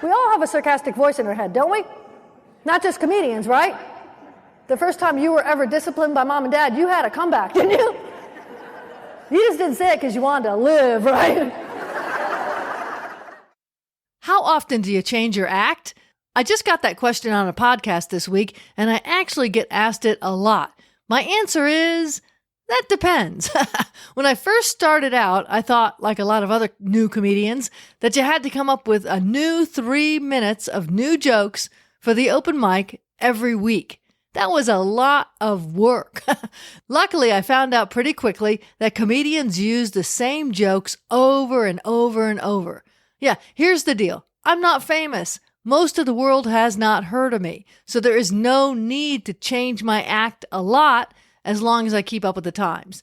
We all have a sarcastic voice in our head, don't we? Not just comedians, right? The first time you were ever disciplined by mom and dad, you had a comeback, didn't you? You just didn't say it because you wanted to live, right? How often do you change your act? I just got that question on a podcast this week, and I actually get asked it a lot. My answer is, that depends. When I first started out, I thought, like a lot of other new comedians, that you had to come up with a new 3 minutes of new jokes for the open mic every week. That was a lot of work. Luckily, I found out pretty quickly that comedians use the same jokes over and over and over. Yeah, here's the deal. I'm not famous. Most of the world has not heard of me, so there is no need to change my act a lot as long as I keep up with the times.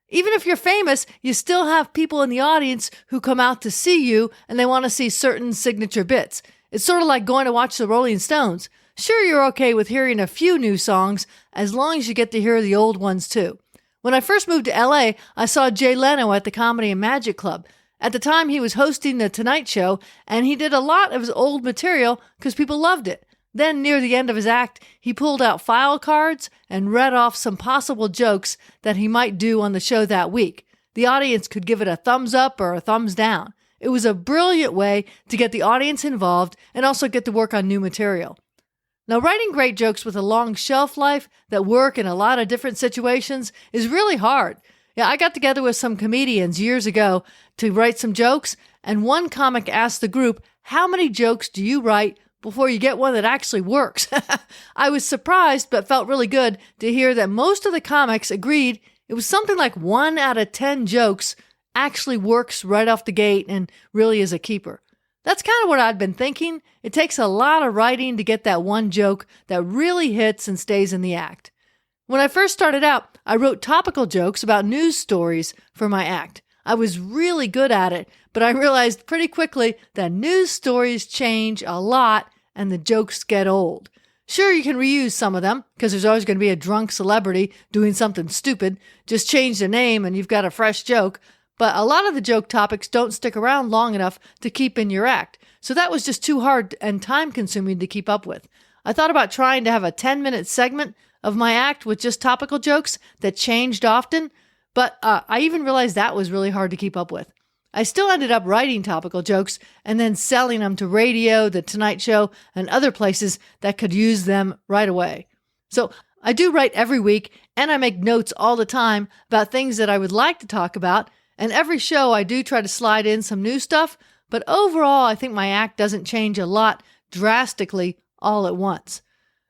Even if you're famous, you still have people in the audience who come out to see you and they want to see certain signature bits. It's sort of like going to watch the Rolling Stones. Sure, you're okay with hearing a few new songs as long as you get to hear the old ones too. When I first moved to LA, I saw Jay Leno at the Comedy and Magic Club. At the time, he was hosting The Tonight Show, and he did a lot of his old material because people loved it. Then, near the end of his act, he pulled out file cards and read off some possible jokes that he might do on the show that week. The audience could give it a thumbs up or a thumbs down. It was a brilliant way to get the audience involved and also get to work on new material. Now, writing great jokes with a long shelf life that work in a lot of different situations is really hard. Yeah, I got together with some comedians years ago to write some jokes, and one comic asked the group, "How many jokes do you write before you get one that actually works?" I was surprised, but felt really good to hear that most of the comics agreed it was something like 1 out of 10 jokes actually works right off the gate and really is a keeper. That's kind of what I'd been thinking. It takes a lot of writing to get that one joke that really hits and stays in the act. When I first started out, I wrote topical jokes about news stories for my act. I was really good at it, but I realized pretty quickly that news stories change a lot and the jokes get old. Sure, you can reuse some of them because there's always going to be a drunk celebrity doing something stupid. Just change the name and you've got a fresh joke. But a lot of the joke topics don't stick around long enough to keep in your act. So that was just too hard and time-consuming to keep up with. I thought about trying to have a 10-minute segment of my act with just topical jokes that changed often, but I even realized that was really hard to keep up with. I still ended up writing topical jokes and then selling them to radio, The Tonight Show, and other places that could use them right away. So I do write every week, and I make notes all the time about things that I would like to talk about, and every show I do try to slide in some new stuff, but overall I think my act doesn't change a lot drastically all at once.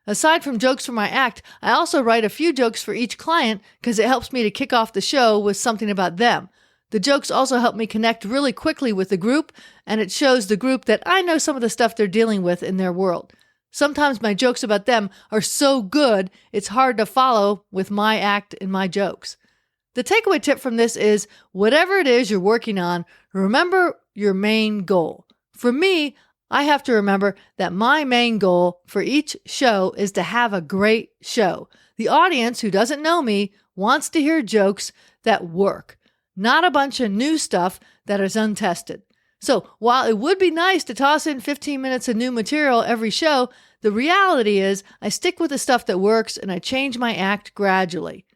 Aside from jokes for my act, I also write a few jokes for each client because it helps me to kick off the show with something about them. The jokes also help me connect really quickly with the group, and it shows the group that I know some of the stuff they're dealing with in their world. Sometimes my jokes about them are so good, it's hard to follow with my act and my jokes. The takeaway tip from this is, whatever it is you're working on, remember your main goal. For me, I have to remember that my main goal for each show is to have a great show. The audience who doesn't know me wants to hear jokes that work, not a bunch of new stuff that is untested. So while it would be nice to toss in 15 minutes of new material every show, the reality is I stick with the stuff that works and I change my act gradually.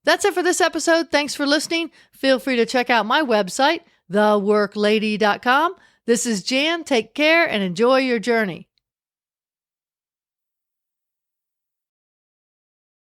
That's it for this episode. Thanks for listening. Feel free to check out my website, theworklady.com. This is Jan. Take care and enjoy your journey.